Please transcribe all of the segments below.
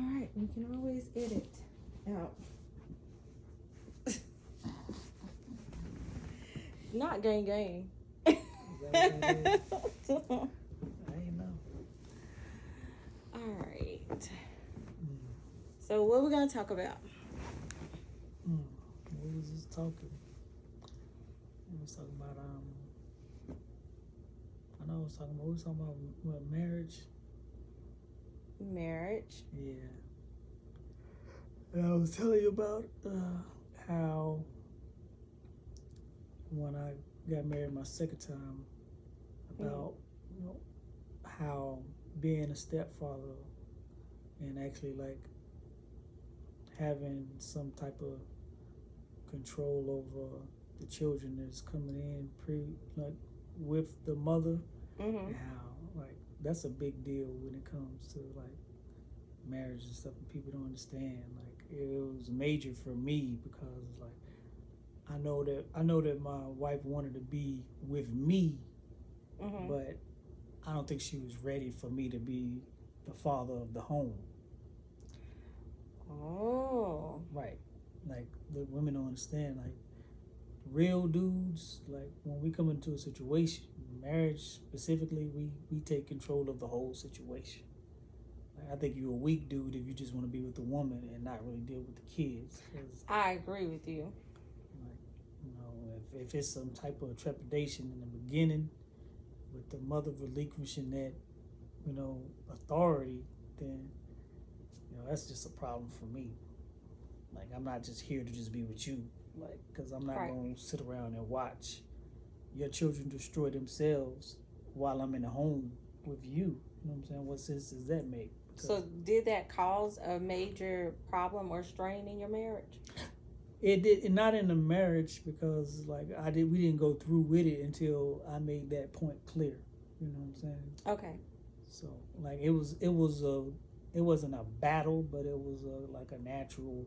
All right, we can always edit out. Not gang gang. Is that what that is? I ain't know. All right. Mm. So what we gonna talk about? We was just talking. We was talking about I know we was talking about what, marriage. Marriage. Yeah. And I was telling you about how when I got married my second time, about you know how being a stepfather and actually like having some type of control over the children that's coming in with the mother, Mm-hmm. and how like that's a big deal when it comes to like marriage and stuff, and people don't understand. Like it was major for me because like I know that my wife wanted to be with me, Mm-hmm. but I don't think she was ready for me to be the father of the home. Oh. Right. Like the women don't understand. Like real dudes, like when we come into a situation, marriage specifically, we take control of the whole situation. Like, I think you're a weak dude if you just want to be with the woman and not really deal with the kids. 'Cause, I agree with you. like, you know, if it's some type of trepidation in the beginning with the mother relinquishing that, you know, authority, then you know that's just a problem for me. Like I'm not just here to just be with you, like because I'm not Right. gonna sit around and watch your children destroy themselves while I'm in the home with you. You know what I'm saying? What sense does that make? So did that cause a major problem or strain in your marriage? It did, and not in the marriage because like we didn't go through with it until I made that point clear. You know what I'm saying? Okay. So like it wasn't a battle, but it was like a natural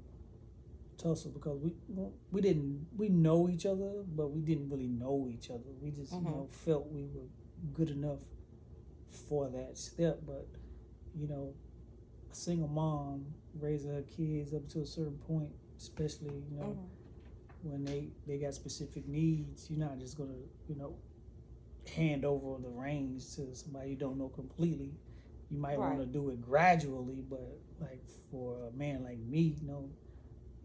tussle because we know each other, but we didn't really know each other. We just Mm-hmm. you know felt we were good enough for that step. But you know, a single mom raising her kids up to a certain point, especially you know when they got specific needs, you're not just gonna you know hand over the reins to somebody you don't know completely. You might Right. want to do it gradually, but like for a man like me, you know,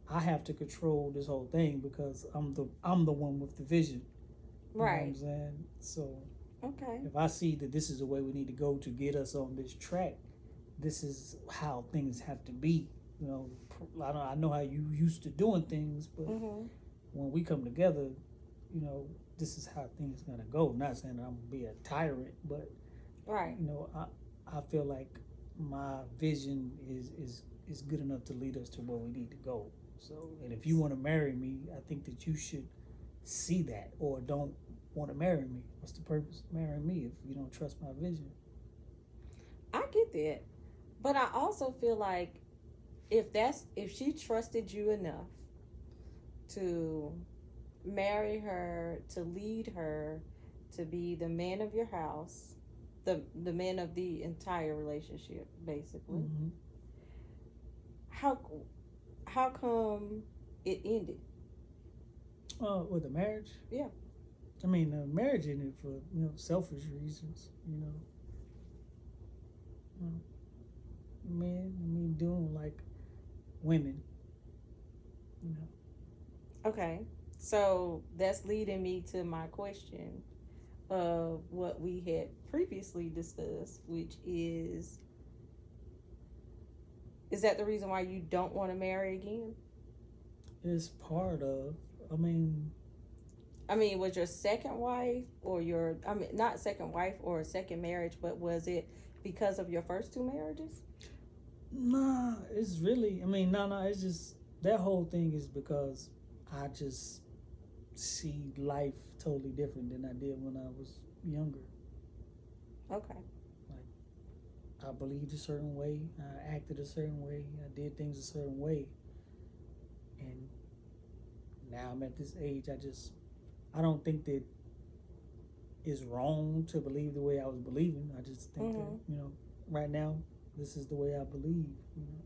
I have to control this whole thing because I'm the one with the vision. You Right. know what I'm saying? So Okay. if I see that this is the way we need to go to get us on this track, this is how things have to be. You know, I know how you used to doing things, but Mm-hmm. when we come together, you know, this is how things gonna go. Not saying that I'm gonna be a tyrant, but Right. you know, I feel like my vision is good enough to lead us to where we need to go. So, and if you want to marry me, I think that you should see that, or don't want to marry me. What's the purpose of marrying me if you don't trust my vision? I get that. But I also feel like if she trusted you enough to marry her, to lead her, to be the man of your house, the man of the entire relationship, basically. Mm-hmm. How come it ended? With the marriage? Yeah. I mean, marriage ended for you know selfish reasons. You know, men doing like women. You know. Okay. So that's leading me to my question of what we had previously discussed, which is that the reason why you don't want to marry again? It's part of. I mean, was your second wife or not second wife or second marriage, but was it because of your first two marriages? Nah, it's really. No. It's just that whole thing is because I just see life totally different than I did when I was younger. Okay. Like I believed a certain way, I acted a certain way, I did things a certain way, and now I'm at this age. I don't think that it's wrong to believe the way I was believing. I just think that you know right now this is the way I believe. You know.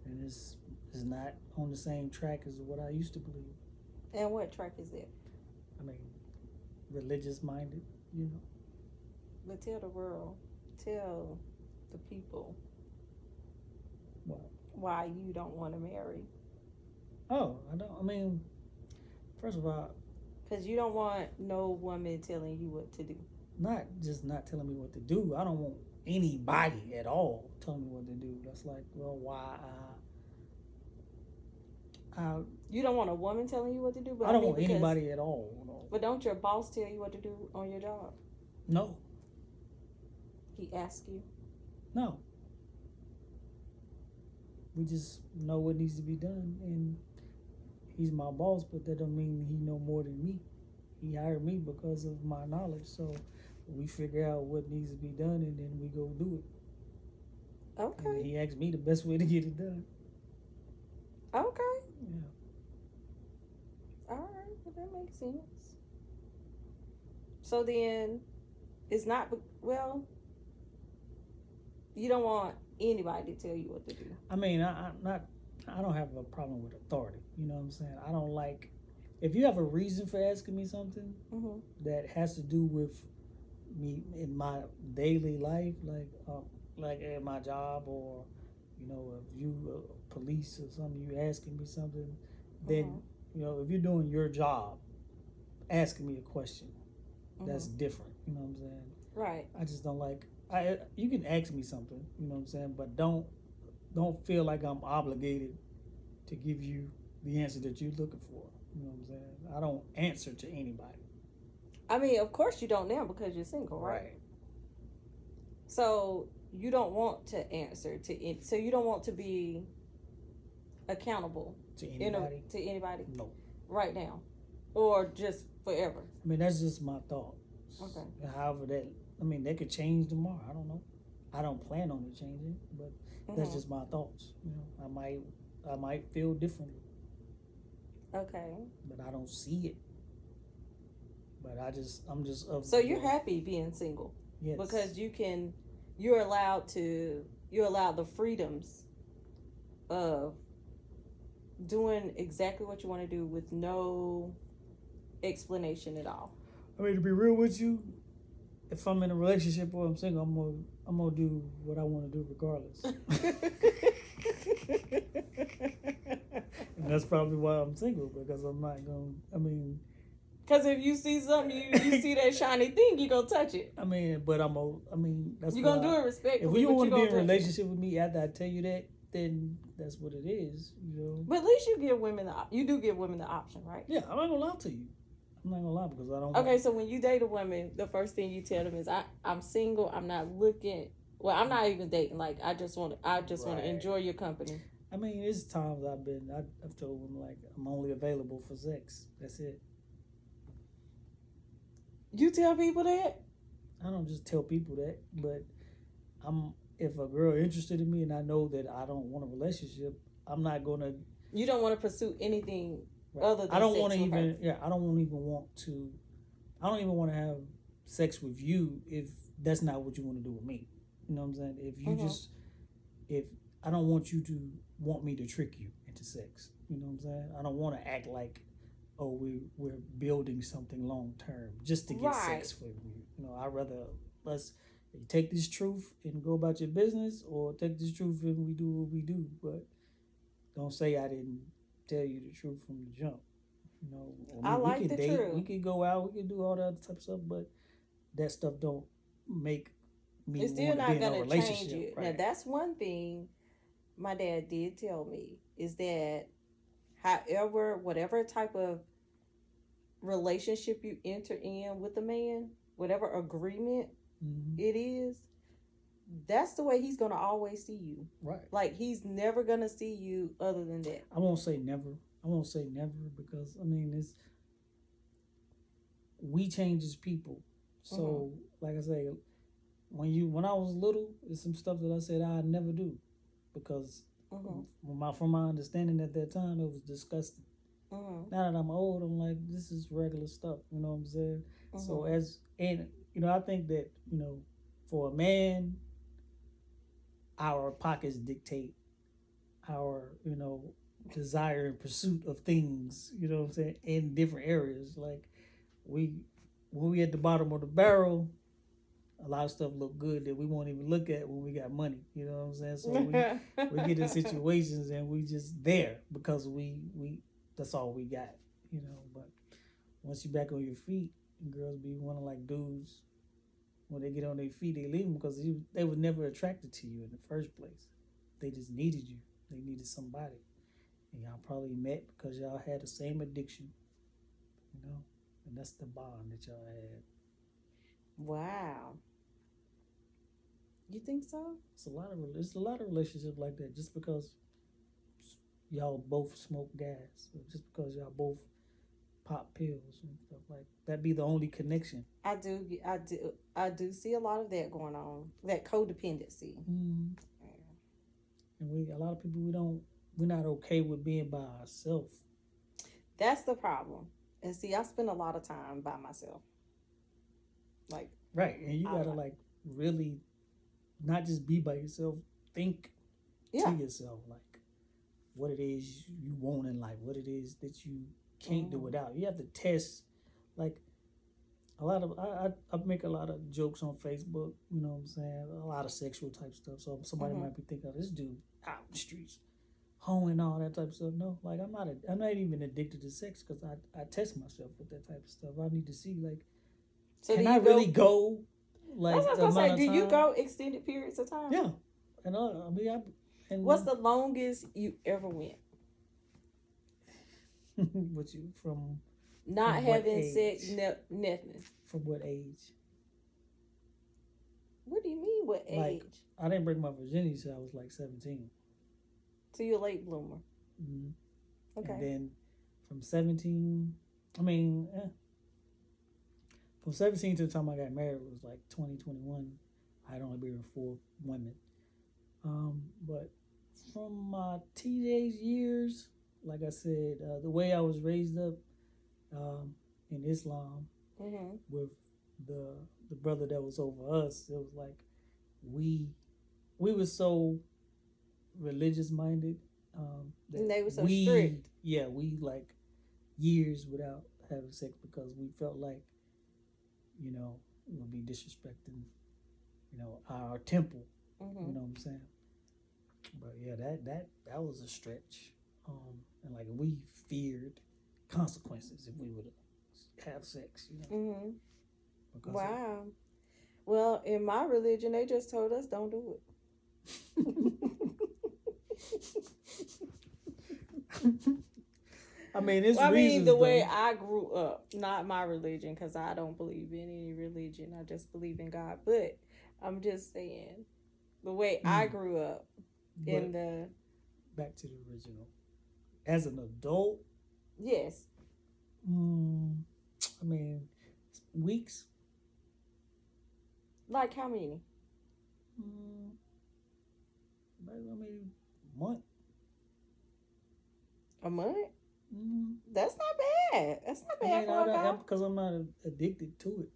and it's not on the same track as what I used to believe. And what track is it? I mean, religious minded, you know. But tell the world, tell the people What? why you don't want to marry. Oh, I don't. I mean, first of all, Because you don't want no woman telling you what to do. not just not telling me what to do. I don't want anybody at all telling me what to do. That's like, well, why? You don't want a woman telling you what to do, but I don't mean, want anybody at all. No. But don't your boss tell you what to do on your job? No. He asks you. No. We just know what needs to be done, and he's my boss, but that don't mean he know more than me. He hired me because of my knowledge, so we figure out what needs to be done, and then we go do it. Okay. And he asked me the best way to get it done. Okay. Yeah. All right. Well, that makes sense. So then, it's not, well, you don't want anybody to tell you what to do. I mean, I don't have a problem with authority. You know what I'm saying? I don't like, if you have a reason for asking me something Mm-hmm. that has to do with me in my daily life, like at my job, or you know, if you police or something, you asking me something, then you know, if you're doing your job, asking me a question, that's different. You know what I'm saying? Right. I just don't like. You can ask me something, you know what I'm saying, but don't feel like I'm obligated to give you the answer that you're looking for. You know what I'm saying? I don't answer to anybody. I mean, of course you don't now because you're single, right? So you don't want to answer to it. So you don't want to be accountable To anybody? to anybody No. right now, or just forever. I mean, that's just my thoughts. Okay. However, that could change tomorrow. I don't know. I don't plan on it changing, but that's just my thoughts. You know, I might feel differently. Okay. But I don't see it. But I'm just of. So you're happy being single? Yes. Because you're allowed the freedoms of doing exactly what you want to do with no explanation at all. I mean, to be real with you, if I'm in a relationship or I'm single, I'm gonna do what I want to do regardless. And that's probably why I'm single, because I'm not gonna. I mean, because if you see something, you see that shiny thing, you gonna touch it. I mean, but that's. You're gonna do it respectfully. If you want to be in a relationship with me after I tell you that, then that's what it is, you know. But at least you give women you do give women the option, right? Yeah, I'm not gonna lie to you. I'm not gonna lie because I don't. Okay, so when you date a woman, the first thing you tell them is, I'm single. I'm not looking. Well, I'm not even dating. Like I just want to enjoy your company. I mean, there's times I've told them like I'm only available for sex. That's it. You tell people that? I don't just tell people that, but if a girl interested in me and I know that I don't want a relationship, I'm not gonna. You don't want to pursue anything other than I don't sex want to with even. her. Yeah, I don't even want to. I don't even want to have sex with you if that's not what you want to do with me. You know what I'm saying? If you if I don't want you to want me to trick you into sex. You know what I'm saying? I don't want to act like, oh, we're building something long term just to get sex from you. You know, I'd rather you take this truth and go about your business, or take this truth and we do what we do. But don't say I didn't tell you the truth from the jump. You know, I like we could the date, truth. we could go out, we could do all that other type of stuff, but that stuff don't make me It's still want to not be in a gonna relationship. change you. Right. Now that's one thing my dad did tell me, is that whatever type of relationship you enter in with a man, whatever agreement it is, that's the way he's gonna always see you. Right. Like he's never gonna see you other than that. I won't say never because I mean we change as people. So like I say, when I was little, there's some stuff that I said I'd never do because from my understanding at that time, it was disgusting. Now that I'm old, I'm like, this is regular stuff. You know what I'm saying? So I think that, you know, for a man, our pockets dictate our, desire and pursuit of things, you know what I'm saying, in different areas. Like when we at the bottom of the barrel, a lot of stuff look good that we won't even look at when we got money. You know what I'm saying? So we get in situations and we just there because we that's all we got. But once you back on your feet, girls be wanting like dudes. When they get on their feet, they leave them because they were never attracted to you in the first place. They just needed you. They needed somebody. And y'all probably met because y'all had the same addiction, and that's the bond that y'all had. Wow. You think so? It's a lot of relationships like that. Just because y'all both smoke gas, or just because y'all both pop pills and stuff like that, be the only connection. I do see a lot of that going on. That codependency. Mm-hmm. Yeah. And a lot of people we're not okay with being by ourselves. That's the problem. And see, I spend a lot of time by myself. Like right, and you gotta like really not just be by yourself. Think to yourself like what it is you want in life, what it is that you can't do without. You have to test. Like a lot of I make a lot of jokes on Facebook. You know what I'm saying? A lot of sexual type stuff. So somebody might be thinking, oh, this dude out in the streets, hoeing all that type of stuff. No, like I'm not even addicted to sex because I test myself with that type of stuff. I need to see like, so can I really go? Like, I was gonna say, do you go extended periods of time? Yeah, and what's the longest you ever went? What you from? Not having sex, nothing. From what age? What do you mean? What age? Like, I didn't break my virginity till I was like 17. So you're a late bloomer. Mm-hmm. Okay. And then from 17, from 17 to the time I got married was like 2021. I'd only been with 4 women. But from my teenage years, like I said, the way I was raised up in Islam with the brother that was over us, it was like we were so religious minded. And they were so strict. Yeah, we like years without having sex because we felt like, it would be disrespecting, our temple. You know what I'm saying? But yeah, that was a stretch. And like we feared consequences if we would have sex, Wow. Well, in my religion, they just told us don't do it. The way I grew up, not my religion, because I don't believe in any religion. I just believe in God. But I'm just saying, the way I grew up back to the original. As an adult? Yes. Weeks. Like how many? Month. A month? That's not bad. That's not bad for a guy. Because I'm not addicted to it.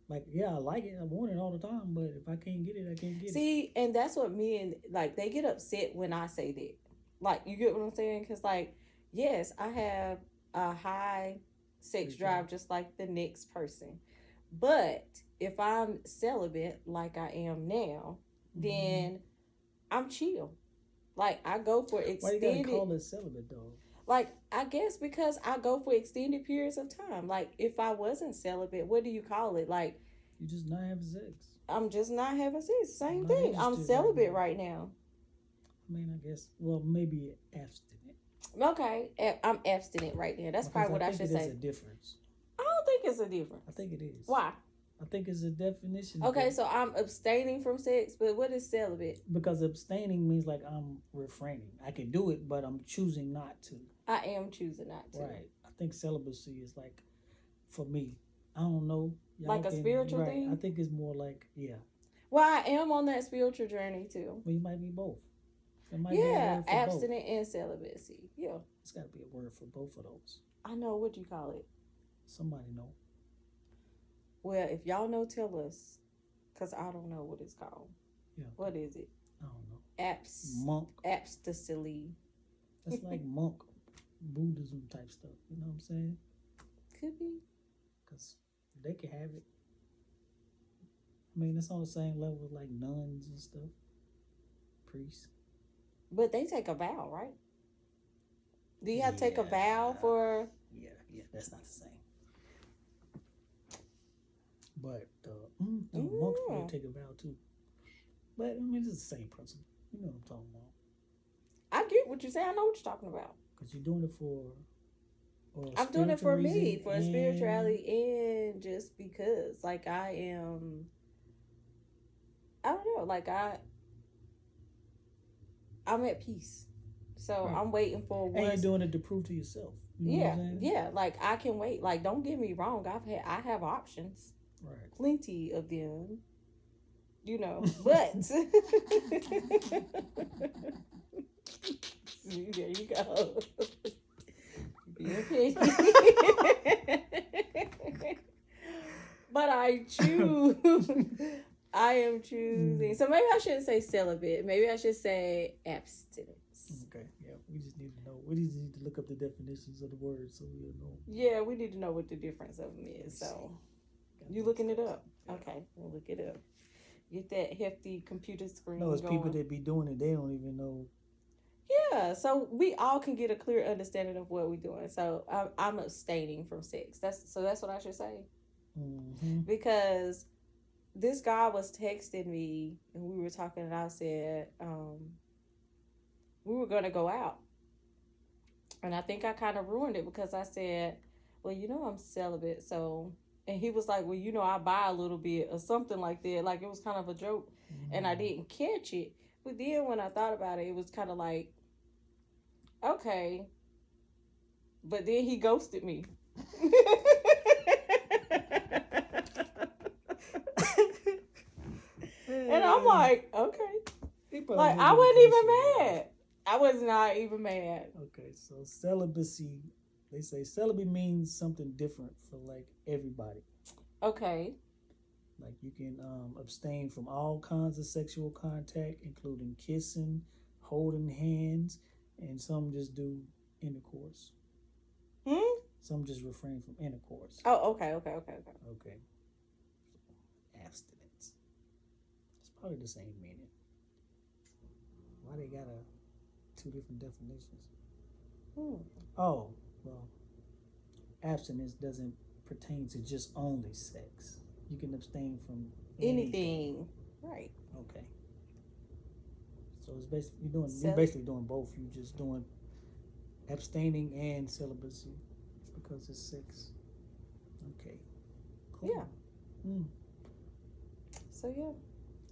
Like, yeah, I like it. I want it all the time. But if I can't get it, I can't get it. See, and that's what they get upset when I say that. Like, you get what I'm saying? Because, like, yes, I have a high sex drive just like the next person. But if I'm celibate like I am now, then I'm chill. Like, I go for extended... Why you gotta call it celibate, though? Like, I guess because I go for extended periods of time. Like, if I wasn't celibate, what do you call it? Like... You just not having sex. I'm just not having sex. Same thing. I'm celibate right now. I guess, well, maybe abstinent. Okay, I'm abstinent right now. That's probably what I should say. There's a difference. I don't think it's a difference. I think it is. Why? I think it's a definition. Okay, so I'm abstaining from sex, but what is celibate? Because abstaining means like I'm refraining. I can do it, but I'm choosing not to. I am choosing not to. Right. I think celibacy is like, for me, I don't know. Like a spiritual thing? I think it's more like, yeah. Well, I am on that spiritual journey too. Well, you might be both. Abstinent and celibacy. Yeah. It's got to be a word for both of those. I know. What do you call it? Somebody know. Well, if y'all know, tell us. Because I don't know what it's called. Yeah. What is it? I don't know. monk. Abstinently. That's like monk Buddhism type stuff. You know what I'm saying? Could be. Because they can have it. I mean, it's on the same level with like nuns and stuff, priests. But they take a vow, right? Do you have to take a vow for? Yeah, that's not the same. But the monks probably take a vow too. But I mean, it's the same principle. You know what I'm talking about. I get what you say. I know what you're talking about. Because you're doing it for. I'm doing it for me, for spirituality, and just because, like, I don't know, like I'm at peace, so right. I'm waiting for. And you're doing it to prove to yourself. You know yeah. Like I can wait. Like don't get me wrong. I have options, right? Plenty of them, you know. But there you go. But I choose. I am choosing. So maybe I shouldn't say celibate. Maybe I should say abstinence. Okay. Yeah. We just need to know. We just need to look up the definitions of the words so we'll know. Yeah, we need to know what the difference of them is. So you looking it up? Okay, we'll look it up. Get that hefty computer screen. No, it's going. people that be doing it. They don't even know. Yeah, so we all can get a clear understanding of what we're doing. So I'm abstaining from sex. That's what I should say. Mm-hmm. Because this guy was texting me and we were talking, and I said we were gonna go out, and I think I kind of ruined it because I said, well, you know, I'm celibate, so. And he was like, well, you know, I buy a little bit or something like that. Like it was kind of a joke, and I didn't catch it. But then when I thought about it, it was kind of like, okay. But then he ghosted me. And I'm like, okay. Like, I wasn't even mad. I was not even mad. Okay, so celibacy, they say celibacy means something different for like everybody. Okay. Like you can abstain from all kinds of sexual contact, including kissing, holding hands, and some just do intercourse. Some just refrain from intercourse. Oh, okay. Okay. Abstinence. It's probably the same meaning. Why they got two different definitions? Oh, well, abstinence doesn't pertain to just only sex. You can abstain from anything. Right. Okay. So it's basically you're basically doing both. You're just doing abstaining and celibacy because it's sex. Okay. Cool. Yeah. So yeah.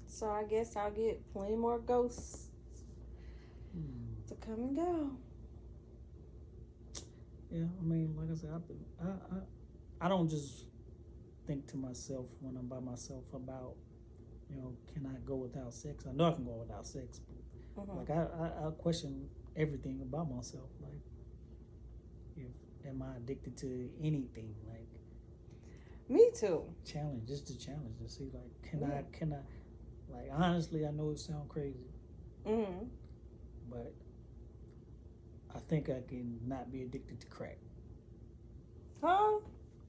So I guess I'll get plenty more ghosts to come and go. Yeah, I mean, like I said, I don't just think to myself when I'm by myself about, you know, can I go without sex? I know I can go without sex, but like I question everything about myself. Like, am I addicted to anything? Like, me too. Just a challenge to see, like, can I? Like, honestly, I know it sounds crazy, but I think I can not be addicted to crack. Huh?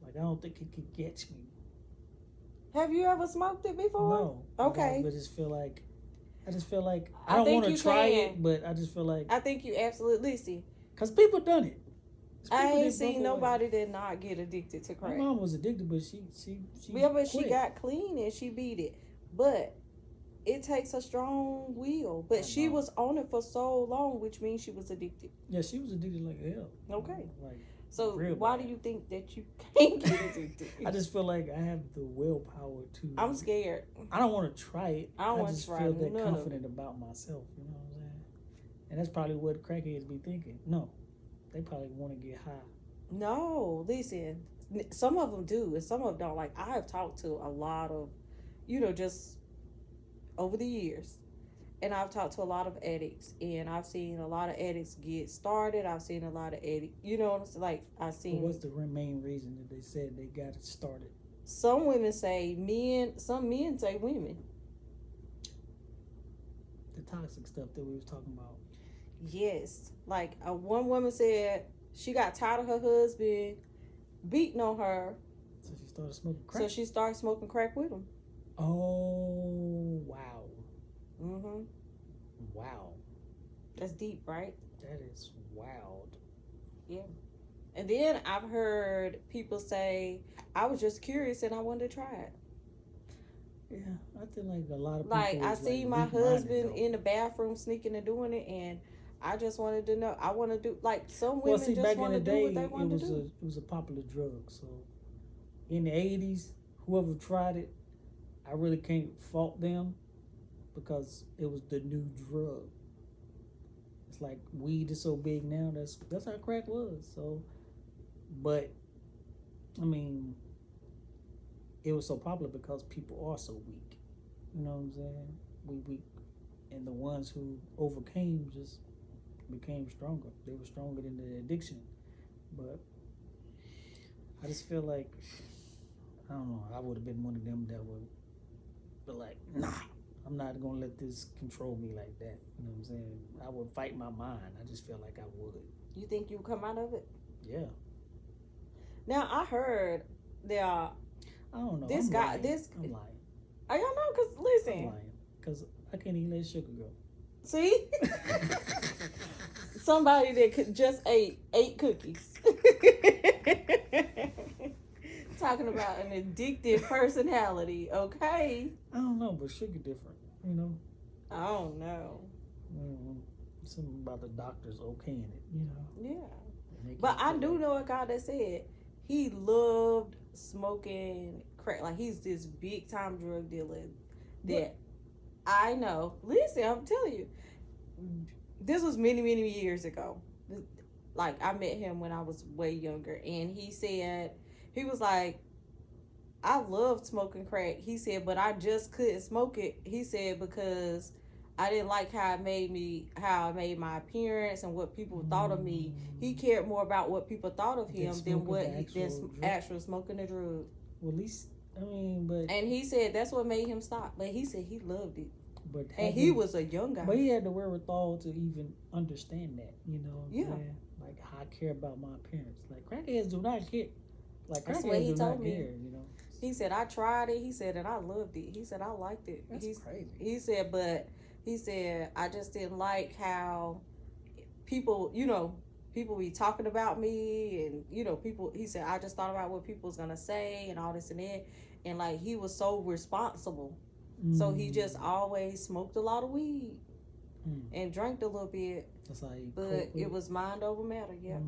Like, I don't think it could get me. Have you ever smoked it before? No. Okay. But I just feel like I don't want to try it, but I just feel like I think you absolutely listen. Because people done it. I ain't seen nobody that not get addicted to crack. My mom was addicted, but she but she got clean and she beat it. But it takes a strong will. But she was on it for so long, which means she was addicted. Yeah, she was addicted like hell. Okay. Like, so why do you think that you can't get addicted? I just feel like I have the willpower to. I'm scared. I don't want to try it. I don't want to try it. I just feel that confident about myself. You know what I'm saying? And that's probably what crackheads be thinking. No, they probably want to get high. No, listen. Some of them do, and some of them don't. Like, I have talked to a lot of, just over the years, and I've talked to a lot of addicts, and I've seen a lot of addicts get started. I've seen a lot of addicts, I've seen. What's the main reason that they said they got it started? Some women say men, some men say women. the toxic stuff that we was talking about. Yes. Like one woman said she got tired of her husband beating on her. So she started smoking crack. So she started smoking crack with him. Oh, wow. Mm-hmm. Wow. That's deep, right? That is wild. Yeah. And then I've heard people say, I was just curious and I wanted to try it. Yeah, I think like a lot of people. Like, I is, see like, my weak-minded, husband though. in the bathroom sneaking and doing it, and I just wanted to know. I want to do, like, some Well, women see, just back in want the to do day, what they want to do. it was a popular drug. So, in the 80s, whoever tried it, I really can't fault them because it was the new drug. It's like weed is so big now. That's how crack was. So, but I mean, it was so popular because people are so weak. You know what I'm saying? We weak, and the ones who overcame just became stronger. They were stronger than the addiction. But I just feel like, I don't know, I would have been one of them that would be like, nah, I'm not gonna let this control me like that. You know what I'm saying? I would fight my mind. I just feel like I would. You think you would come out of it? Yeah. Now, I heard there are, I don't know. This I'm guy- lying. this- I'm lying. I don't know, because I'm listen, lying. Because I can't even let sugar go. see? Somebody that could just ate 8 cookies. Talking about an addictive personality, okay? I don't know, but sugar different, you know? I don't know. Something about the doctors okaying it, you know? Yeah. But I do know a guy that said he loved smoking crack. Like, he's this big time drug dealer that I know. Listen, I'm telling you, this was many, many years ago. Like, I met him when I was way younger, and he said, he was like, I loved smoking crack. He said, but I just couldn't smoke it. He said, because I didn't like how it made my appearance and what people thought of me. He cared more about what people thought of him than actual smoking the drug. Well, at least, I mean, but... And he said that's what made him stop. But he said he loved it. But and he was a young guy. But he had the wherewithal to even understand that, you know? Yeah. Man? Like, I care about my appearance. Like, crackheads do not care. Like, that's what he told me. Care, you know? He said, I tried it. He said, and I loved it. He said, I liked it. That's crazy. He said, but he said, I just didn't like how people, people be talking about me and, people, he said, I just thought about what people was going to say and all this and that. And, like, he was so responsible. So he just always smoked a lot of weed and drank a little bit. That's how he But it was mind over matter, yeah.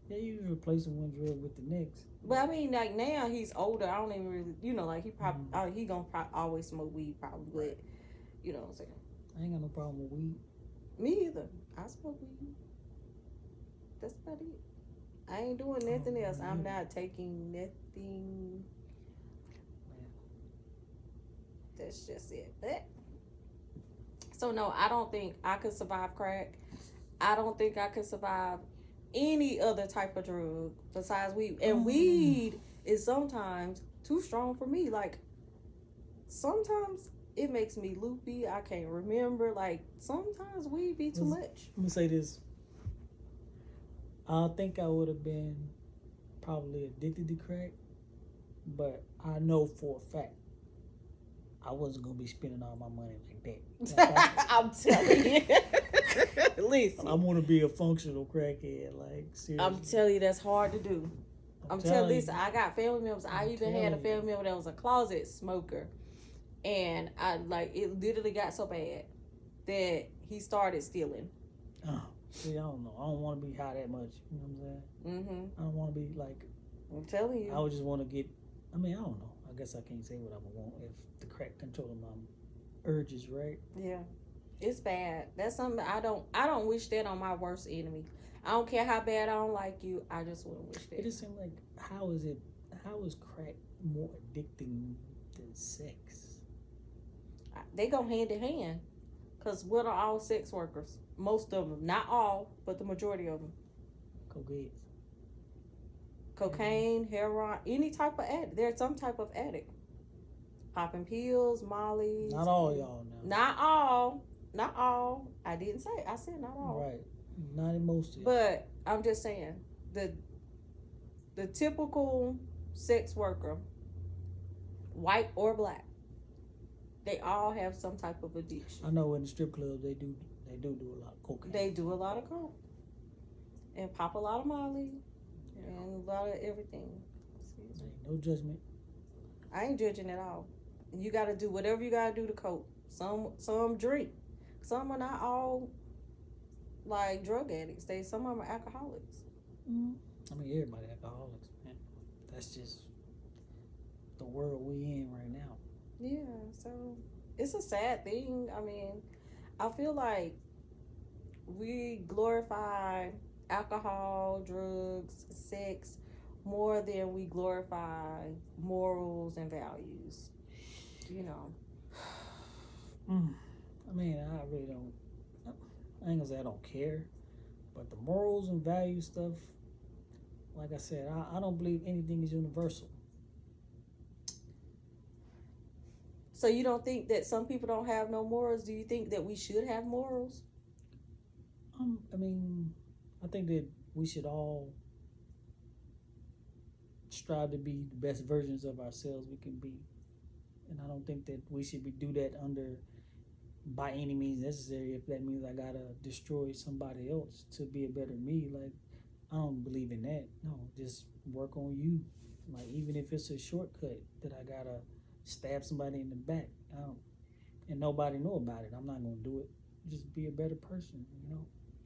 Yeah, you replacing one drug with the next. But I mean, like, now he's older. I don't even really, like, he probably, he gonna always smoke weed probably, but, you know what I'm saying? I ain't got no problem with weed. Me either. I smoke weed. That's about it. I ain't doing nothing else. I'm not taking nothing. That's just it. But, so no, I don't think I could survive crack. I don't think I could survive any other type of drug besides weed. And weed is sometimes too strong for me. Like, sometimes it makes me loopy. I can't remember. Like, sometimes weed be too much. Let me say this. I think I would have been probably addicted to crack, but I know for a fact I wasn't going to be spending all my money like that. I'm telling you. Listen. I want to be a functional crackhead, like, seriously. I'm telling you, that's hard to do. I'm telling you, listen, I got family members. I even had a family member that was a closet smoker. And it literally got so bad that he started stealing. Oh, see, I don't know. I don't want to be high that much. You know what I'm saying? I don't want to be like... I'm telling you. I would just want to get... I mean, I don't know. I guess I can't say what I would want if the crack controlling my urges, right? Yeah. It's bad. That's something I don't wish that on my worst enemy. I don't care how bad I don't like you. I just wouldn't wish that. It just seems like, how is crack more addicting than sex? They go hand in hand. Because what are all sex workers? Most of them. Not all, but the majority of them. Cokeheads. Cocaine, heroin, any type of addict. They're some type of addict. Popping pills, Molly. Not all y'all now. Not all. Not all. I didn't say. I said not all. Right. Not in most. But I'm just saying the typical sex worker, white or black, they all have some type of addiction. I know in the strip club they do a lot of cocaine. They do a lot of coke and pop a lot of Molly and a lot of everything. Ain't no judgment. I ain't judging at all. You got to do whatever you got to do to cope. Some drink. Some are not all like drug addicts. Some of them are alcoholics. Mm-hmm. I mean, everybody alcoholics, man. That's just the world we in right now. Yeah, so it's a sad thing. I mean, I feel like we glorify alcohol, drugs, sex more than we glorify morals and values. You know. I mean, I really don't. I ain't gonna say I don't care, but the morals and value stuff, like I said, I don't believe anything is universal. So you don't think that some people don't have no morals? Do you think that we should have morals? I mean, I think that we should all strive to be the best versions of ourselves we can be, and I don't think that we should do that under by any means necessary. If that means I gotta destroy somebody else to be a better me, like I don't believe in that. No, just work on you. Like even if it's a shortcut that I gotta stab somebody in the back, and nobody know about it, I'm not gonna do it. Just be a better person,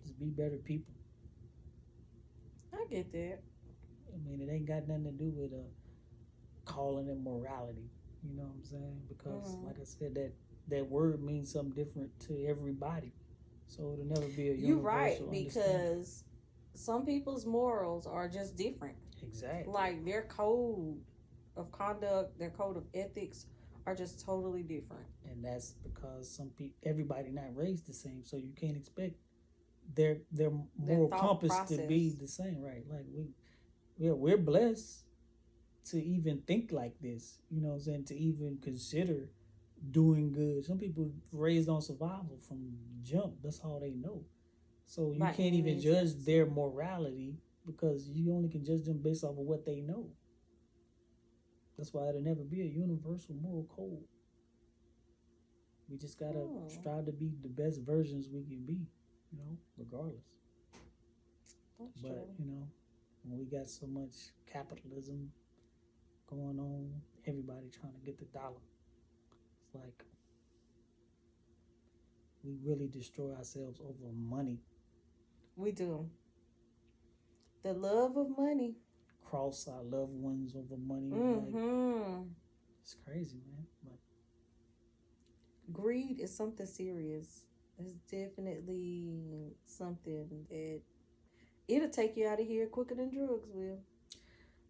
Just be better people. I get that. I mean, it ain't got nothing to do with calling it morality. You know what I'm saying? Because like I said, that word means something different to everybody. So it'll never be a universal. You're right, because some people's morals are just different. Exactly. Like their code of conduct, their code of ethics are just totally different. And that's because everybody not raised the same, so you can't expect their moral compass to be the same, right? Like we're blessed to even think like this, you know what I'm saying, to even consider doing good. Some people raised on survival from jump. That's all they know. So you can't even judge their morality because you only can judge them based off of what they know. That's why it'll never be a universal moral code. We just gotta strive to be the best versions we can be, regardless. That's but true. When we got so much capitalism going on, everybody trying to get the dollar. It's like we really destroy ourselves over money. We do. The love of money. Cross our loved ones over money. Mm-hmm. It's crazy, man. But greed is something serious. It's definitely something that it'll take you out of here quicker than drugs will.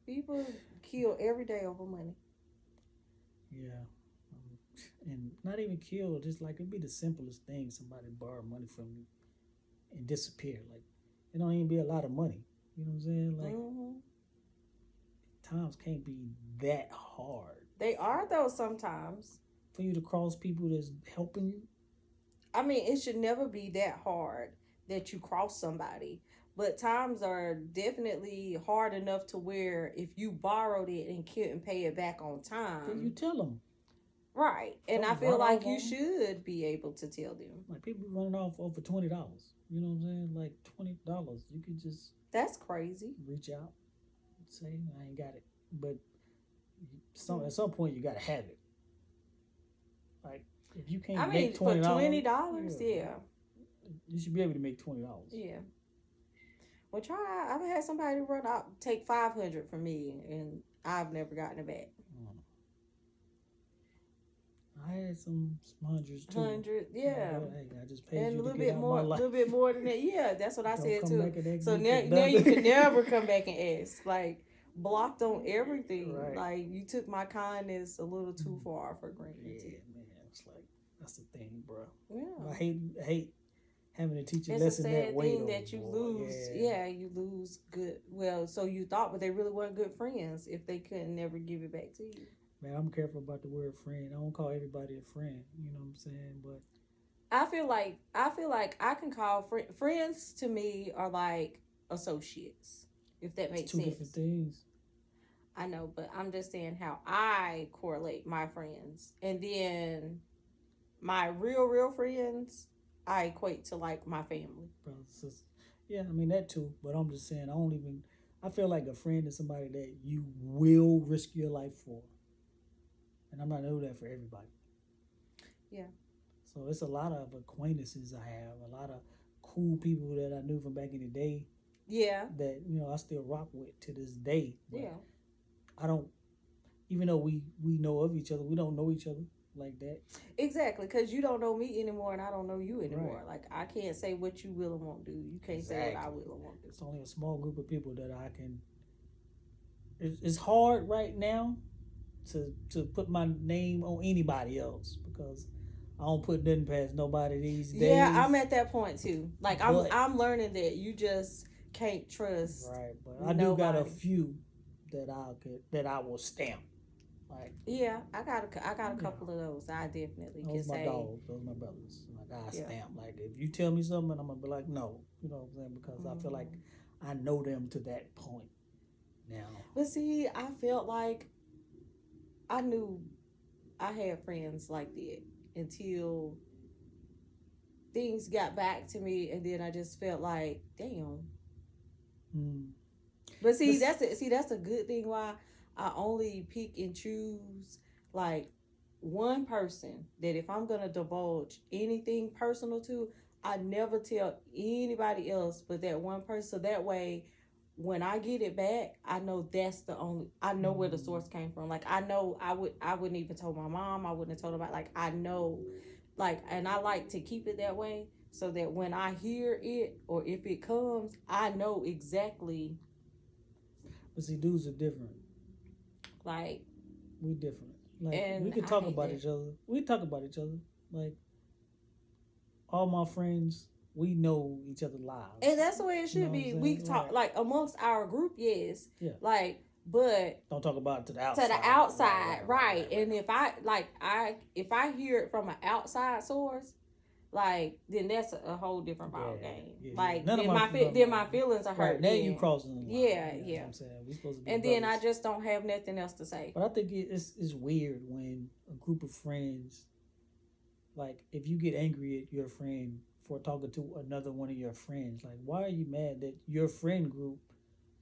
People kill every day over money. Yeah. And not even kill, just like it'd be the simplest thing. Somebody borrow money from you and disappear. Like, it don't even be a lot of money. You know what I'm saying? Like, times can't be that hard. They are, though, sometimes. For you to cross people that's helping you? I mean, it should never be that hard that you cross somebody. But times are definitely hard enough to where if you borrowed it and couldn't pay it back on time, then you tell them. Right. And I feel like you should be able to tell them. Like people running off over $20. You know what I'm saying? Like $20. You could just... That's crazy. Reach out and say, I ain't got it. But at some point, you got to have it. Like, if you can't make $20... for $20, yeah. You should be able to make $20. Yeah. Well, I've had somebody take $500 from me, and I've never gotten it back. I had some hundreds too. 100, yeah. I just paid and you a little to get bit more, a little bit more than that. Yeah, that's what I said too. So now you can never come back and ask. Like, blocked on everything. Right. Like, you took my kindness a little too far for granted. Yeah, man. It's like, that's the thing, bro. Yeah. I hate having to teach a it's lesson that way. It's a sad thing that you lose. Yeah, you lose good. Well, so you thought, but they really weren't good friends if they couldn't never give it back to you. Man, I'm careful about the word friend. I don't call everybody a friend. You know what I'm saying? But I feel like I can call friends to me are like associates, if that It's makes two different sense. things. I know, but I'm just saying how I correlate my friends, and then my real friends I equate to like my family. Brothers and sisters. Yeah, I mean that too. But I'm just saying, I don't even. I feel like a friend is somebody that you will risk your life for, and I'm not know that for everybody. Yeah. So it's a lot of acquaintances I have, a lot of cool people that I knew from back in the day Yeah. that I still rock with to this day. But Yeah. I don't, even though we know of each other, we don't know each other like that. Exactly, because you don't know me anymore, and I don't know you anymore. Right. Like I can't say what you will and won't do. You can't say what I will and won't do. It's only a small group of people that I can. It's hard right now to put my name on anybody else because I don't put nothing past nobody these days. Yeah, I'm at that point too. Like But- I'm learning that you just can't trust. Right, but I do got a few that I will stamp. Like Yeah, I got a couple of those. I definitely can those my say. dogs, those my brothers. Like I Yeah. stamp. Like if you tell me something, I'm gonna be like, no, you know what I'm saying? Because I feel like I know them to that point now. But see, I felt like I knew I had friends like that until things got back to me, and then I just felt like, damn. Mm. But see, that's a good thing. Why I only pick and choose like one person that if I'm gonna divulge anything personal to, I never tell anybody else but that one person. So that way, when I get it back, I know that's the only. I know where the source came from. Like I know I wouldn't even told my mom. I wouldn't have told about. Like I know, like, and I like to keep it that way so that when I hear it or if it comes, I know exactly. But see, dudes are different. Like We different. Like and we can I talk hate about that. each other. We talk about each other. Like all my friends, we know each other's lives. And that's the way it should You know be. what I'm We saying? talk Right. like amongst our group, yes. Yeah. Like, but Don't talk about it to the to outside. the outside, right? And if I hear it from an outside source, like then that's a whole different ball game. Yeah. Like None of then my feelings are hurt. Right, now you then. crossing the line. Yeah, You know yeah. what I'm saying? We supposed to be And brothers. then I just don't have nothing else to say. But I think it's weird when a group of friends, like if you get angry at your friend for talking to another one of your friends, like why are you mad that your friend group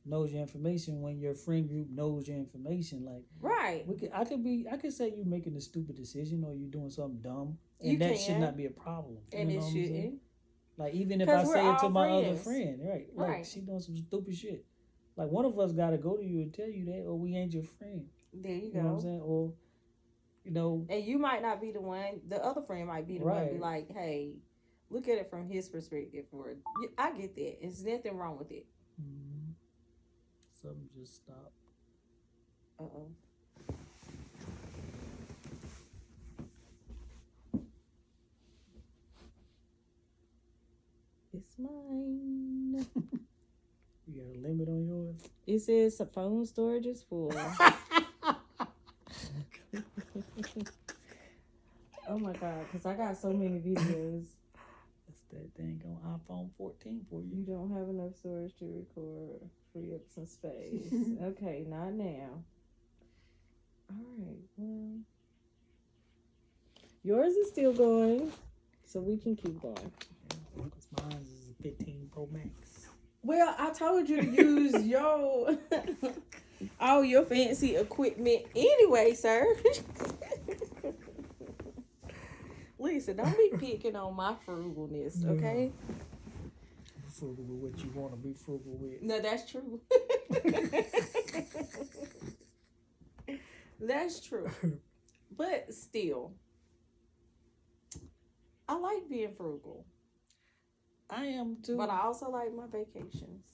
knows your information when your friend group knows your information? Like Right. I could say you making a stupid decision or you doing something dumb, and You that should can. not be a problem. And you it know what I'm saying? shouldn't. Like even if 'Cause I we're say it to all my other friends. friend, right? Like Right. she doing some stupid shit. Like one of us gotta go to you and tell you that, or we ain't your friend. There you You know what I'm go. saying? Or And you might not be the one. The other friend might be the one to be Right. like, "Hey, look at it from his perspective." Or I get that. There's nothing wrong with it. mm, something just stopped. Uh-oh. It's mine. You got a limit on yours? It says the phone storage is full. Oh my god, because I got so many videos. That's that dang on iPhone 14 for You you. don't have enough storage to record. Free up some space. Okay, not now. Alright, well. Yours is still going, so we can keep going. Because mine is a 15 Pro Max. Well, I told you to use your all your fancy equipment anyway, sir. Listen, don't be picking on my frugalness, okay? Be frugal with what you want to be frugal with. No, that's true. That's true. But still, I like being frugal. I am too. But I also like my vacations.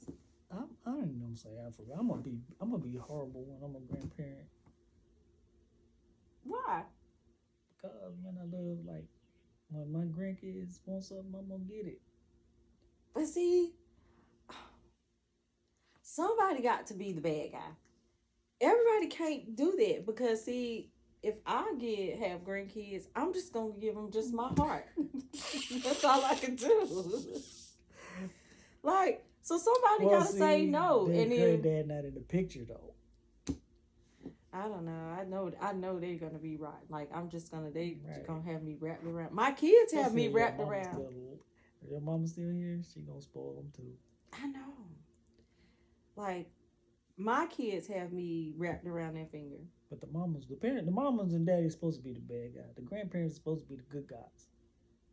I don't even know what I'm saying. I'm gonna be horrible when I'm a grandparent. Why? Because man, I love like when my grandkids want something, I'm gonna get it. But see, somebody got to be the bad guy. Everybody can't do that because see, if I have grandkids, I'm just gonna give them just my heart. That's all I can do. Like, so somebody gotta say no, their and then granddad not in the picture though. I don't know. I know they're gonna be right. Like I'm just gonna Right. gonna have me wrapped around. My kids have me Especially if wrapped your mama around. If your mama's still here, she gonna spoil them too. I know. Like my kids have me wrapped around their finger. But the mamas and daddy's supposed to be the bad guy. The grandparents are supposed to be the good guys.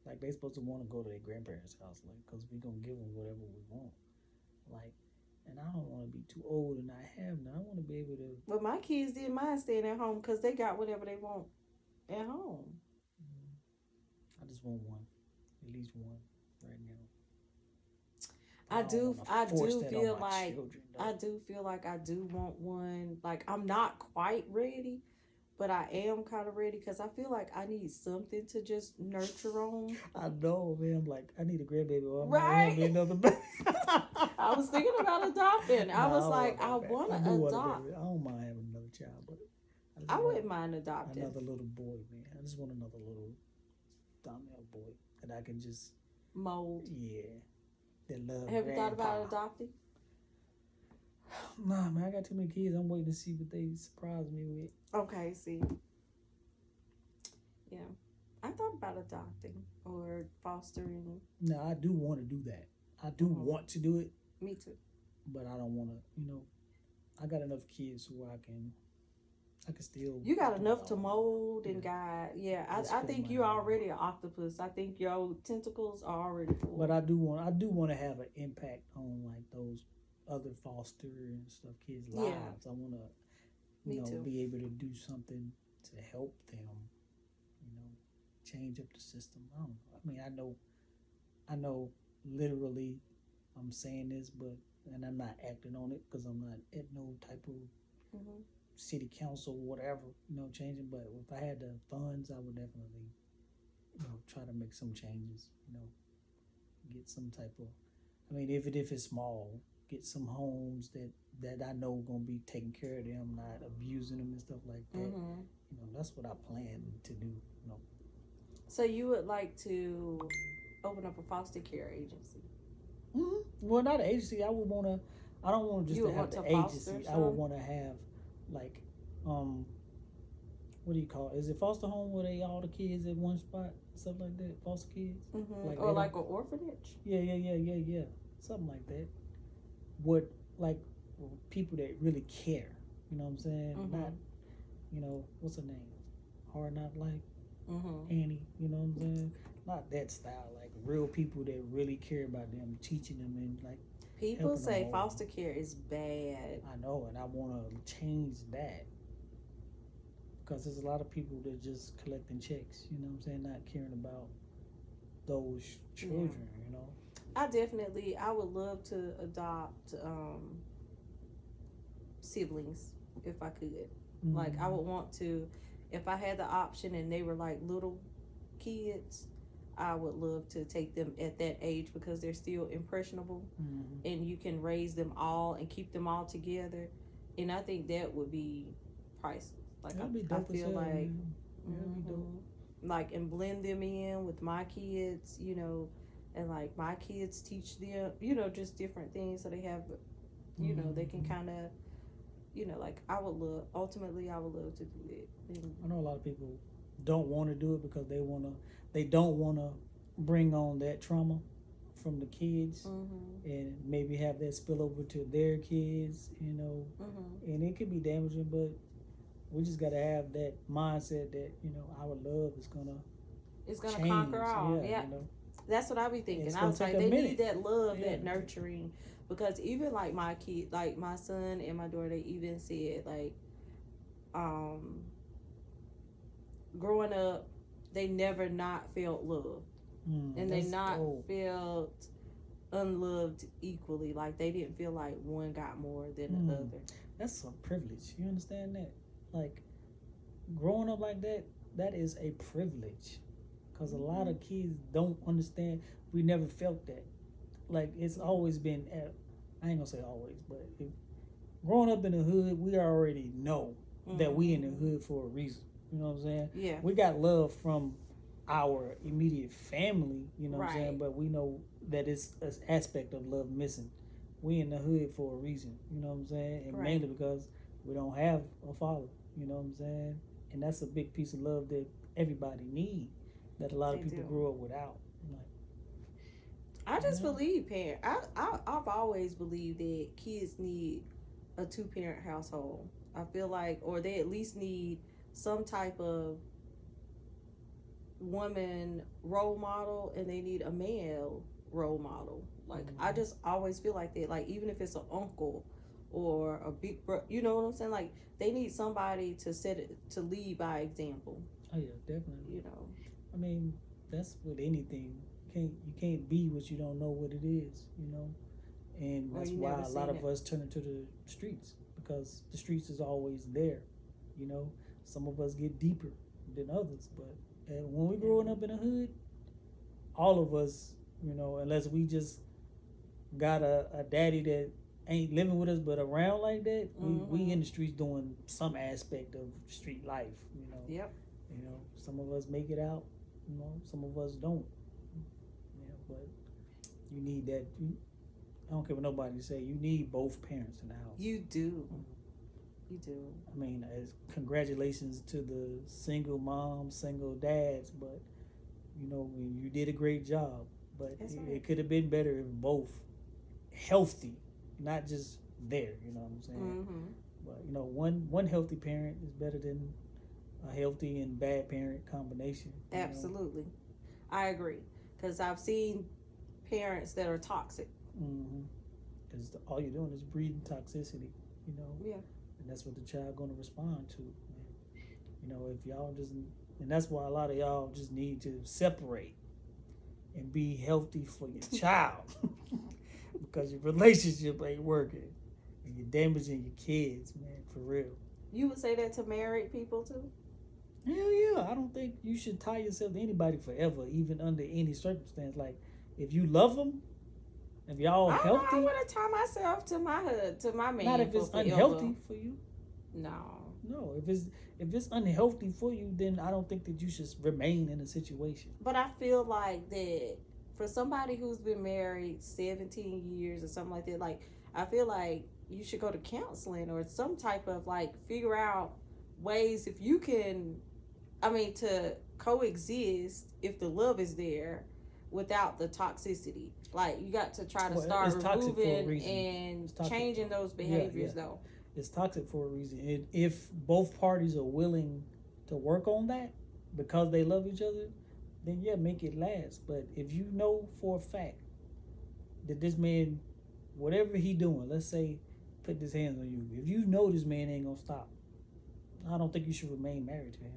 Like they supposed to want to go to their grandparents' house, like, cause we gonna give them whatever we want. Like, and I don't want to be too old and not have none. I want to be able to. But my kids didn't mind staying at home because they got whatever they want at home. I just want one, at least one, right now. I do feel like children, I do feel like I do want one. Like I'm not quite ready, but I am kind of ready because I feel like I need something to just nurture on. I know, man. I'm like, I need a grandbaby. Or I'm Right. Not be another baby. I was thinking about adopting. I was like, I want to adopt. I don't mind having another child, but I wouldn't mind adopting. Another little boy, man. I just want another little Donnell boy that I can just mold. Yeah. That love. Have you thought about adopting? Nah, man. I got too many kids. I'm waiting to see what they surprise me with. Okay, see. Yeah. I thought about adopting or fostering. No, I do want to do that. I do want to do it. Me too. But I don't want to, I got enough kids where I can still. You got enough to mold and guide. Yeah, I think you're already an octopus. I think your tentacles are already full. But I do want to have an impact on like those other foster and stuff kids' lives. Yeah. I want to, be able to do something to help them, change up the system. I don't know. I mean, I know literally I'm saying this, and I'm not acting on it because I'm not at no type of city council, whatever, changing. But if I had the funds, I would definitely, try to make some changes, get some type of, if it's small, get some homes that I know gonna be taking care of them, not abusing them and stuff like that. That's what I plan to do, So you would like to open up a foster care agency? Well, not an agency. I don't want just to have the agency. I would want to have like, what do you call it? Is it foster home where they all the kids at one spot, stuff like that? Foster kids, or like an orphanage? Yeah, something like that. What like people that really care? You know what I'm saying? Not, what's her name? Hard Not Life. Annie, you know what I'm saying? Not that style, like real people that really care about them, teaching them and like. People say foster care is bad. I know, and I want to change that because there's a lot of people that just collecting checks. You know what I'm saying? Not caring about those children. I would love to adopt siblings if I could. Like I would want to. If I had the option and they were like little kids, I would love to take them at that age because they're still impressionable and you can raise them all and keep them all together. And I think that would be priceless. Like I feel like, like, and blend them in with my kids, and like my kids teach them, just different things so they have, they can kind of, like I would love to do it. I know a lot of people don't want to do it because they don't want to bring on that trauma from the kids and maybe have that spill over to their kids, and it could be damaging, but we just got to have that mindset that, our love is going to change. Conquer all. Yeah. That's what I be thinking. I was like, they need that love, that nurturing, because even like my kid, like my son and my daughter, they even said like, growing up, they never not felt loved, and they not felt unloved equally. Like they didn't feel like one got more than the other. That's a privilege. You understand that? Like growing up like that, that is a privilege. Because a lot of kids don't understand. We never felt that. Like, it's always been, I ain't gonna say always, but growing up in the hood, we already know that we in the hood for a reason. You know what I'm saying? Yeah. We got love from our immediate family. You know what I'm saying? Right. But we know that it's an aspect of love missing. We in the hood for a reason. You know what I'm saying? And Right. mainly because we don't have a father. You know what I'm saying? And that's a big piece of love that everybody need. That a lot of They people do. grew up without. Like, I just yeah. believe I've always believed that kids need a 2-parent household. I feel like, or they at least need some type of woman role model, and they need a male role model. Like, I just always feel like that. Like, even if it's an uncle or a big brother, you know what I'm saying? Like, they need somebody to set it, to lead by example. Oh yeah, definitely. You know. I mean, that's with anything. You can't be what you don't know what it is. You know, and Or that's you why never a lot seen of it. us turn into the streets, because the streets is always there. You know, some of us get deeper than others, but when we growing up in the hood, all of us, you know, unless we just got a daddy that ain't living with us but around like that, we in the streets doing some aspect of street life. You know. Yep. You know, some of us make it out. You know, some of us don't. Yeah, but you need that. I don't care what nobody say. You need both parents in the house. You do. You do. I mean, as congratulations to the single moms, single dads, but you know, you did a great job. But it could have been better if both healthy, not just there. You know what I'm saying? Mm-hmm. But you know, one healthy parent is better than a healthy and bad parent combination. Absolutely. I agree. Because I've seen parents that are toxic. Because all you're doing is breeding toxicity, you know? Yeah. And that's what the child going to respond to. You know, if y'all just, and that's why a lot of y'all just need to separate and be healthy for your child. Because your relationship ain't working. And you're damaging your kids, man, for real. You would say that to married people too? Hell yeah. I don't think you should tie yourself to anybody forever, even under any circumstance. Like, if you love them, if y'all healthy. I wouldn't tie myself to my man. Not if it's unhealthy for you. No. No, if it's unhealthy for you, then I don't think that you should remain in a situation. But I feel like that for somebody who's been married 17 years or something like that, like, I feel like you should go to counseling or some type of, like, figure out ways if you can, to coexist if the love is there without the toxicity. Like, you got to try to start removing and changing those behaviors, though. It's toxic for a reason. If both parties are willing to work on that because they love each other, then yeah, make it last. But if you know for a fact that this man, whatever he doing, let's say, put his hands on you. If you know this man ain't gonna stop, I don't think you should remain married to him.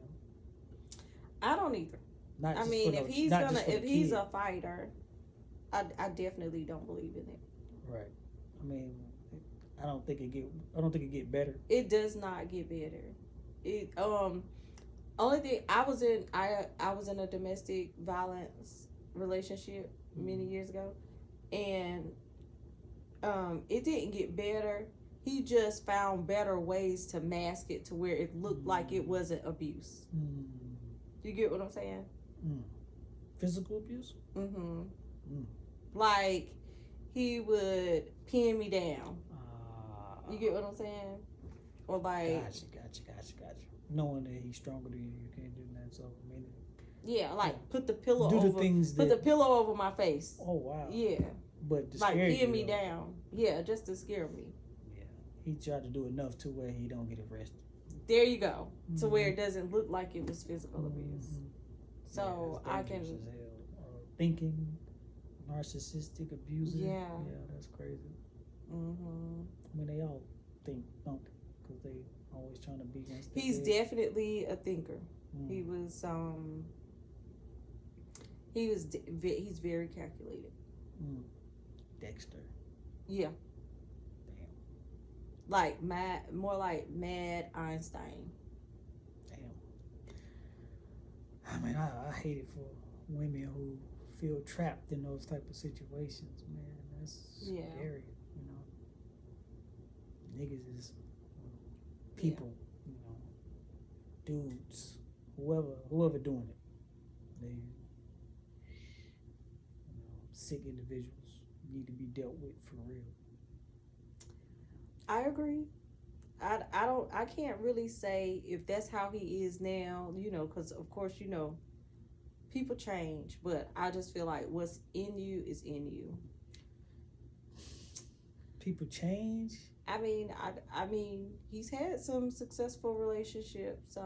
I don't either. If he's a fighter, I definitely don't believe in it. Right. I mean, I don't think it get better. It does not get better. It only thing I was in a domestic violence relationship many years ago, and it didn't get better. He just found better ways to mask it to where it looked like it wasn't abuse. You get what I'm saying? Physical abuse? Like, he would pin me down. You get what I'm saying? Or like... Gotcha. Knowing that he's stronger than you, you can't do that. So, I mean... Yeah, like, put the pillow over my face. Oh, wow. Yeah. But to like, scare pin you, me down. Yeah, just to scare me. Yeah. He tried to do enough to where he don't get arrested. There you go. To where it doesn't look like it was physical abuse. So, yeah, I can... as hell. Thinking, narcissistic, abuser. Yeah. Yeah, that's crazy. I mean, they all think, don't they? Because they always trying to be against He's definitely a thinker. He's very calculated. Dexter. Yeah. Damn. Like more like Mad Einstein. Damn. I mean, I hate it for women who feel trapped in those type of situations, man. That's scary, you know. Niggas is people, you know, dudes. whoever doing it, they sick individuals need to be dealt with for real. I agree. I can't really say if that's how he is now, because of course, people change, but I just feel like what's in you is in you. People change. I mean, he's had some successful relationships,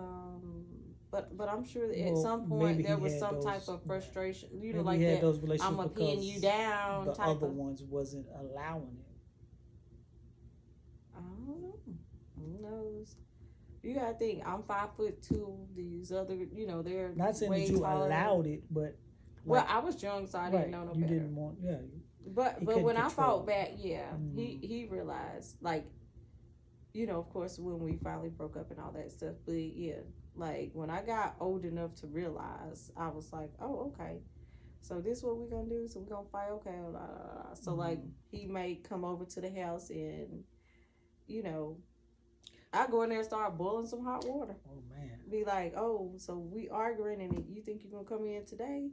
but I'm sure that at some point there was some type of frustration, like that. Those relationships I'm a pin you down. The type other of, ones wasn't allowing it. I don't know. Who knows? You gotta think. I'm 5'2". These other, they're not saying way that you taller. allowed it, but Well, I was young, so I didn't know no better. You didn't want, yeah. But when I fought back, he realized, like, of course, when we finally broke up and all that stuff. But yeah, like when I got old enough to realize, I was like, oh, okay. So this is what we're gonna do. So we're gonna fight, okay. Blah, blah, blah. So like he may come over to the house and, I go in there and start boiling some hot water. Oh man. Be like, oh, so we arguing and you think you're gonna come in today?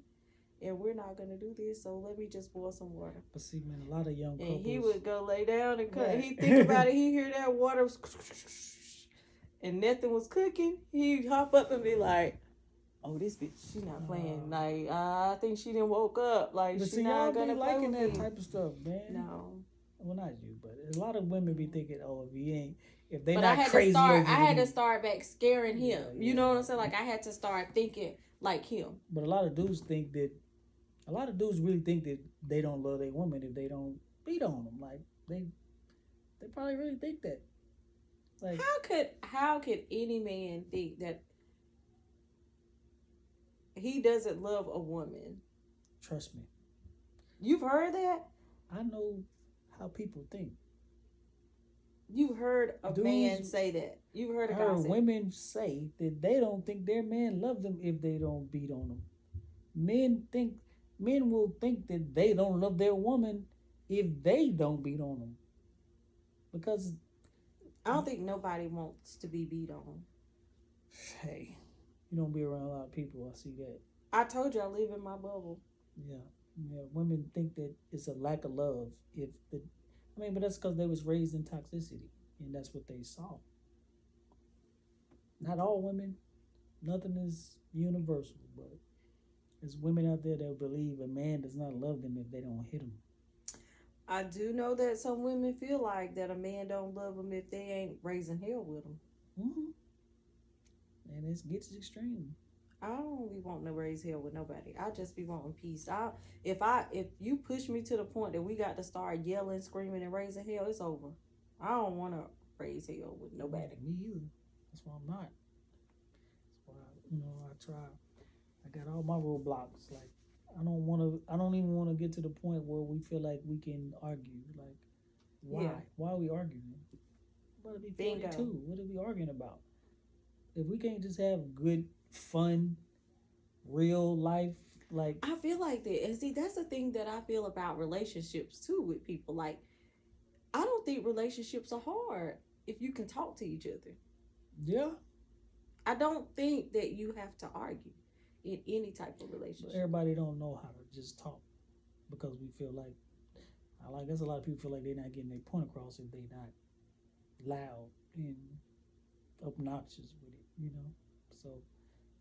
And we're not gonna do this, so let me just boil some water. But see, man, a lot of young couples. And he would go lay down and cook. He think about it. He hear that water, and nothing was cooking. He'd hop up and be like, "Oh, this bitch, she not playing. Like, I think she didn't woke up. Like, she not gonna play with me." Liking that type of stuff, man. No. Well, not you, but a lot of women be thinking, "Oh, if they but not I had crazy to start, over I had you." to start back scaring him. You know what I'm saying? Like I had to start thinking like him. But a lot of dudes really think that they don't love their woman if they don't beat on them. Like they probably really think that. Like how could any man think that he doesn't love a woman? Trust me. You've heard that? I know how people think. You've heard a man say that. You've heard a guy say women say that they don't think their man loves them if they don't beat on them. Men will think that they don't love their woman if they don't beat on them. Because I don't think nobody wants to be beat on. Hey, you don't be around a lot of people. I see that. I told you I live in my bubble. Yeah. Women think that it's a lack of love. But that's because they was raised in toxicity, and that's what they saw. Not all women. Nothing is universal, but there's women out there that believe a man does not love them if they don't hit him. I do know that some women feel like that a man don't love them if they ain't raising hell with them. And it gets extreme. I don't be wanting to raise hell with nobody. I just be wanting peace. If you push me to the point that we got to start yelling, screaming, and raising hell, it's over. I don't want to raise hell with nobody. Me either. That's why I'm not. That's why I try. I got all my roadblocks. Like I don't even want to get to the point where we feel like we can argue. Like why? Yeah. Why are we arguing? What are we 42? What are we arguing about? If we can't just have good, fun, real life, like I feel like that. And see, that's the thing that I feel about relationships too with people. Like I don't think relationships are hard if you can talk to each other. Yeah. I don't think that you have to argue in any type of relationship. But everybody don't know how to just talk because we feel like I guess a lot of people feel like they're not getting their point across if they're not loud and obnoxious with it, So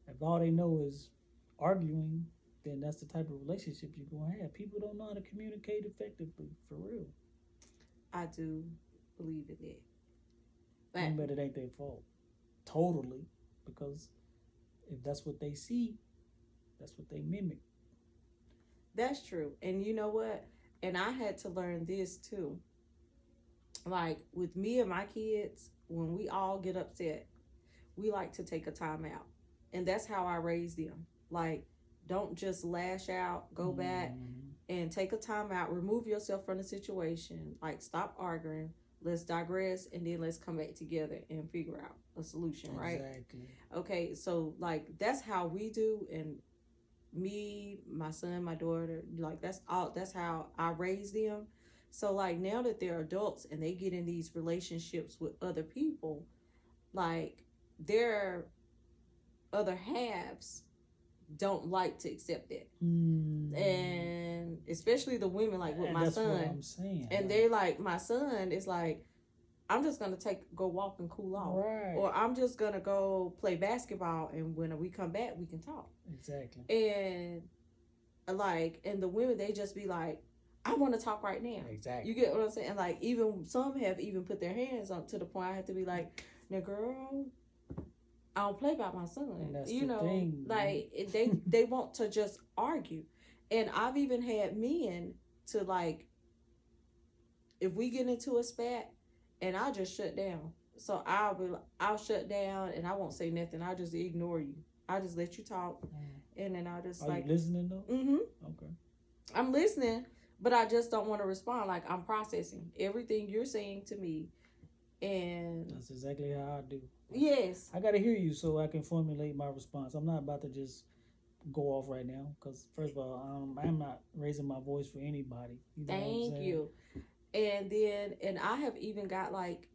if all they know is arguing, then that's the type of relationship you're going to have. People don't know how to communicate effectively, for real. I do believe in that. But it ain't their fault. Totally. Because if that's what they see, that's what they mimic. That's true. And you know what? And I had to learn this too. Like with me and my kids, when we all get upset, we like to take a time out. And that's how I raised them. Like, don't just lash out, go back and take a time out, remove yourself from the situation. Like, stop arguing, let's digress, and then let's come back together and figure out a solution, right? Exactly. Okay, so, like, that's how we do. And me, my son, my daughter, like, that's how I raised them. So, like, now that they're adults and they get in these relationships with other people, like, they're other halves don't like to accept that. And especially the women, like with my that's son. What I'm saying. And they're like, my son is like, I'm just gonna go walk and cool off, right? Or I'm just gonna go play basketball, and when we come back, we can talk. Exactly. And and the women, they just be like, I want to talk right now. Exactly. You get what I'm saying? And like, even some have even put their hands up to the point I have to be like, now, girl, I don't play by my son. And that's you the know, thing, like they want to just argue. And I've even had men to like, if we get into a spat, and I just shut down. So I'll shut down and I won't say nothing. I'll just ignore you. I'll just let you talk, and then I'll just Are you listening though? Mm-hmm. Okay. I'm listening, but I just don't want to respond. Like, I'm processing everything you're saying to me, and that's exactly how I do. Yes. I gotta hear you so I can formulate my response. I'm not about to just go off right now because first of all, I'm not raising my voice for anybody. You know Thank you. And I have even got like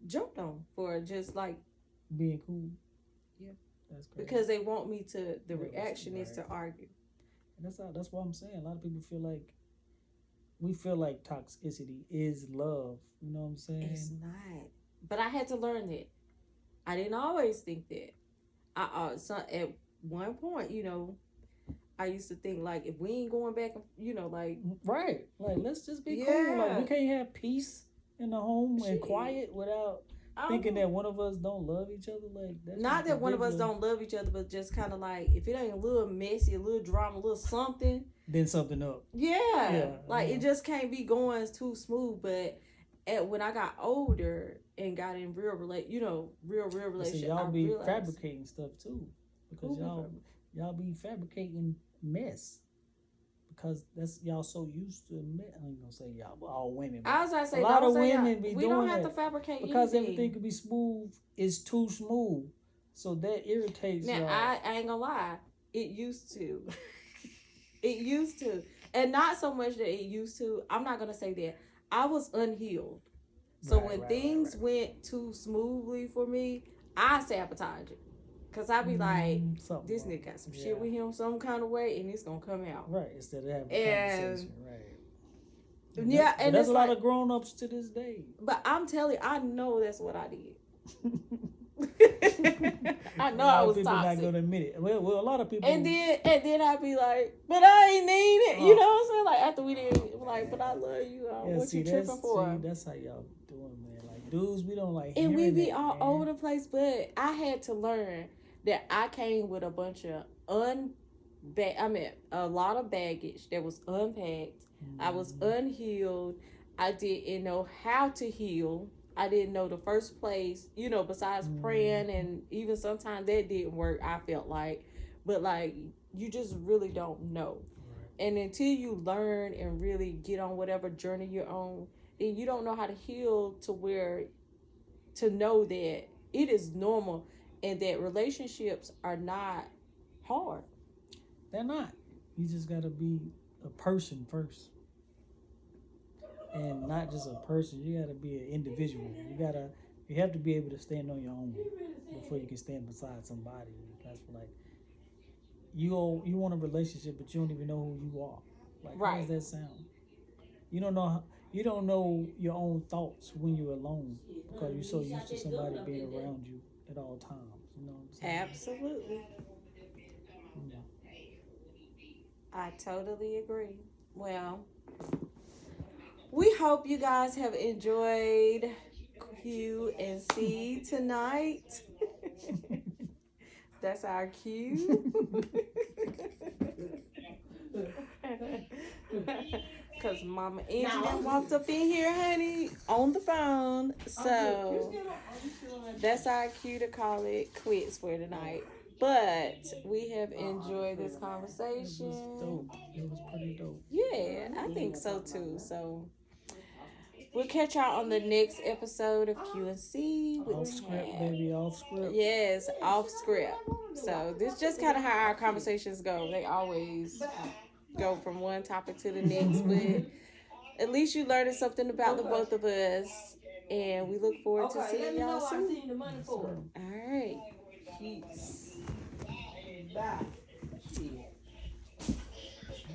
jumped on for just like being cool. Yeah. That's crazy. Because they want me to. The reaction is to argue. And that's what I'm saying. A lot of people feel like we feel like toxicity is love. You know what I'm saying? It's not. But I had to learn that. I didn't always think that. So at one point, you know, I used to think like, if we ain't going back, you know, like right, like let's just be cool. Like we can't have peace in the home and quiet without thinking that one of us don't love each other. Like that's not that one of us don't love each other, but just kind of like, if it ain't a little messy, a little drama, a little something, then something up. Yeah. It just can't be going too smooth. But when I got older and got in real relationship, so y'all be fabricating stuff too, because y'all be fabricating mess. Because that's y'all so used to admit. I ain't gonna say y'all, but all women. I was gonna say a lot of women be doing we don't have to fabricate because anything. everything could be smooth. It's too smooth, so that irritates. Now y'all. I ain't gonna lie, it used to, and not so much that it used to. I'm not gonna say that I was unhealed. So when things went too smoothly for me, I sabotage it. Cause I be like, this nigga got some shit with him some kind of way, and it's gonna come out. Right, instead of having a conversation. Right. Yeah, and there's a lot of grown-ups to this day. But I'm telling you, I know that's what I did. I know I was toxic. People not gonna admit it. Well, a lot of people. And then I'd be like, but I ain't need it. You know what I'm saying? Like after we didn't, like, but I love you. What you tripping for? See, that's how y'all doing, man. Like dudes, we don't like. And we be all over the place. But I had to learn that I came with a bunch of a lot of baggage that was unpacked. I was unhealed. I didn't know how to heal. I didn't know the first place, you know, besides praying, and even sometimes that didn't work, I felt like. But like, you just really don't know. Right. And until you learn and really get on whatever journey you're on, then you don't know how to heal to know that it is normal and that relationships are not hard. They're not. You just got to be a person first. And not just a person. You got to be an individual. You have to be able to stand on your own before you can stand beside somebody. That's like, you want a relationship, but you don't even know who you are. Like, how does that sound? You don't know your own thoughts when you're alone because you're so used to somebody being around you at all times. You know what I'm saying? Absolutely. Yeah. I totally agree. Well, we hope you guys have enjoyed Q and C tonight. That's our cue. Because Mama Angie walked up in here, honey, on the phone. So that's our cue to call it quits for tonight. But we have enjoyed this conversation. It was pretty dope. Yeah, I think so too. So we'll catch y'all on the next episode of Q&C. Off script, baby, off script. Yes, off script. So this is just kind of how our conversations go. They always go from one topic to the next, but at least you learning something about the both of us. And we look forward to seeing y'all soon. All right. Peace. All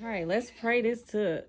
right, let's pray this took.